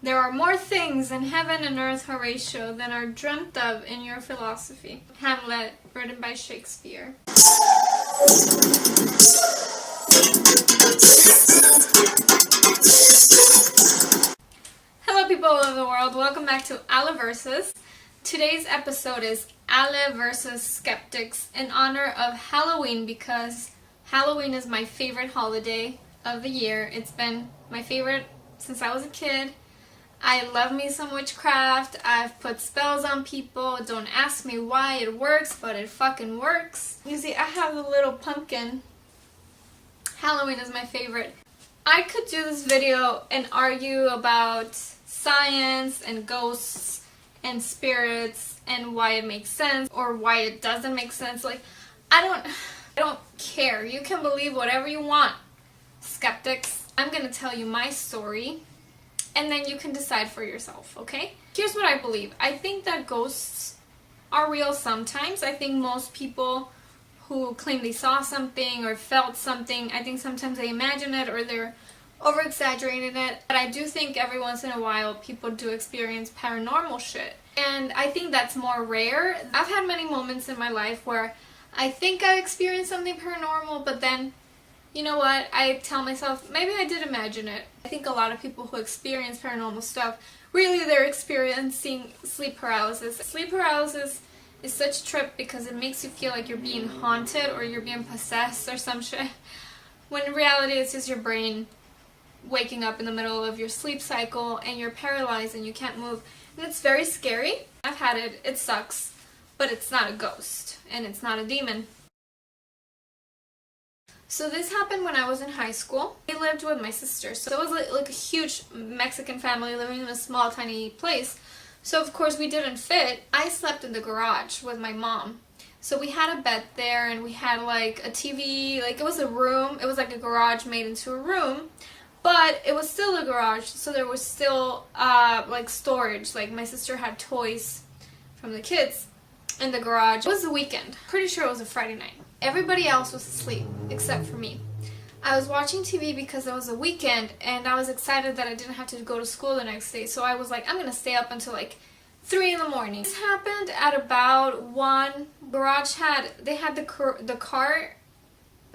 There are more things in heaven and earth, Horatio, than are dreamt of in your philosophy. Hamlet, written by Shakespeare. Hello people all over the world, welcome back to Ale versus. Today's episode is Ale versus Skeptics in honor of Halloween because Halloween is my favorite holiday of the year. It's been my favorite since I was a kid. I love me some witchcraft. I've put spells on people. Don't ask me why it works, but it fucking works. You see, I have the little pumpkin. Halloween is my favorite. I could do this video and argue about science and ghosts and spirits and why it makes sense or why it doesn't make sense. Like, I don't care. You can believe whatever you want, skeptics. I'm gonna tell you my story and then you can decide for yourself, okay? Here's what I believe. I think that ghosts are real sometimes. I think most people who claim they saw something or felt something, I think sometimes they imagine it or they're over-exaggerating it. But I do think every once in a while people do experience paranormal shit. And I think that's more rare. I've had many moments in my life where I think I experienced something paranormal, but then, you know what, I tell myself, maybe I did imagine it. I think a lot of people who experience paranormal stuff, really they're experiencing sleep paralysis. Sleep paralysis is such a trip because it makes you feel like you're being haunted or you're being possessed or some shit. When in reality it's just your brain waking up in the middle of your sleep cycle and you're paralyzed and you can't move. And it's very scary. I've had it. It sucks. But it's not a ghost and it's not a demon. So this happened when I was in high school. I lived with my sister. So it was like a huge Mexican family living in a small tiny place. So of course we didn't fit. I slept in the garage with my mom. So we had a bed there and we had like a TV, like it was a room. It was like a garage made into a room. But it was still a garage, so there was still like storage. Like my sister had toys from the kids in the garage. It was the weekend. Pretty sure it was a Friday night. Everybody else was asleep except for me. I was watching TV because it was a weekend and I was excited that I didn't have to go to school the next day. So I was like, I'm gonna stay up until like 3 in the morning. This happened at about 1. Garage had the car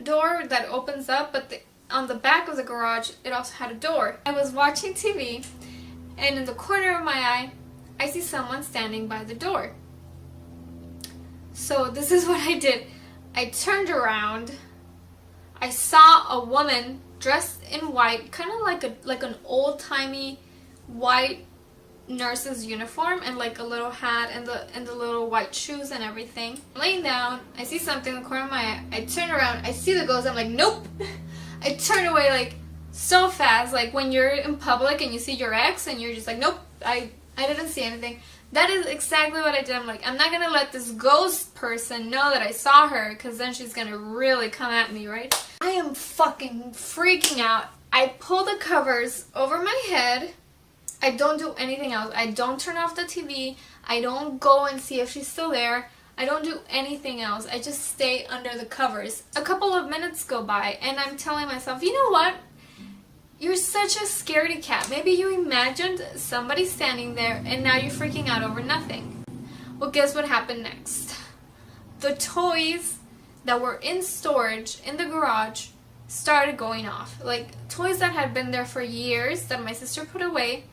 door that opens up, but on the back of the garage it also had a door. I was watching TV and in the corner of my eye I see someone standing by the door. So this is what I did. I turned around. I saw a woman dressed in white, kind of like an old-timey white nurse's uniform and like a little hat and the little white shoes and everything. I'm laying down. I see something in the corner of my eye. I turn around. I see the ghost. I'm like, nope. I turn away like so fast, like when you're in public and you see your ex and you're just like, nope, I didn't see anything. That is exactly what I did. I'm like, I'm not gonna let this ghost person know that I saw her because then she's gonna really come at me, right? I am fucking freaking out. I pull the covers over my head. I don't do anything else. I don't turn off the TV. I don't go and see if she's still there. I don't do anything else. I just stay under the covers. A couple of minutes go by and I'm telling myself, you know what? You're such a scaredy cat. Maybe you imagined somebody standing there and now you're freaking out over nothing. Well, guess what happened next? The toys that were in storage in the garage started going off. Like toys that had been there for years that my sister put away,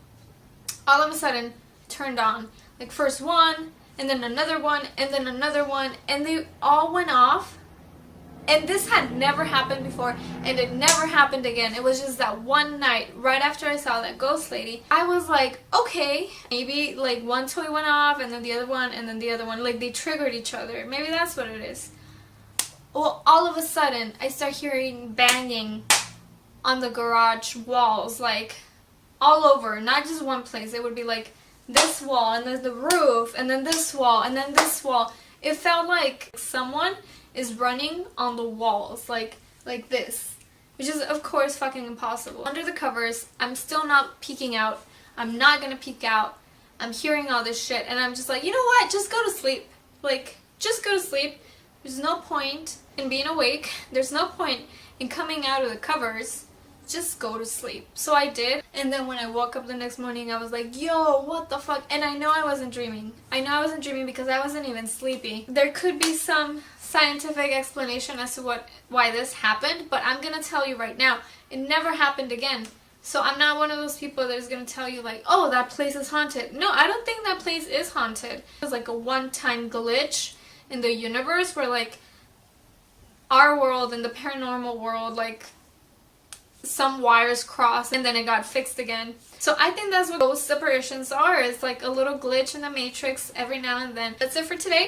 all of a sudden turned on. Like first one, and then another one, and then another one, and they all went off. And this had never happened before, and it never happened again. It was just that one night, right after I saw that ghost lady, I was like, okay, maybe like one toy went off, and then the other one, and then the other one. Like they triggered each other. Maybe that's what it is. Well, all of a sudden, I start hearing banging on the garage walls, like all over, not just one place. It would be like this wall, and then the roof, and then this wall, and then this wall. It felt like someone is running on the walls, like this, which is of course fucking impossible. Under the covers, I'm still not peeking out. I'm not gonna peek out. I'm hearing all this shit, and I'm just like, you know what? Just go to sleep. Like, just go to sleep. There's no point in being awake. There's no point in coming out of the covers. just go to sleep. So I did, and then when I woke up the next morning, I was like, yo, what the fuck? And I know I wasn't dreaming. I know I wasn't dreaming because I wasn't even sleepy. There could be some scientific explanation as to why this happened, but I'm gonna tell you right now, it never happened again. So I'm not one of those people that is gonna tell you like, oh, that place is haunted. No, I don't think that place is haunted. It was like a one-time glitch in the universe where like our world and the paranormal world, like some wires crossed and then it got fixed again. So I think that's what ghost apparitions are. It's like a little glitch in the matrix every now and then. That's it for today.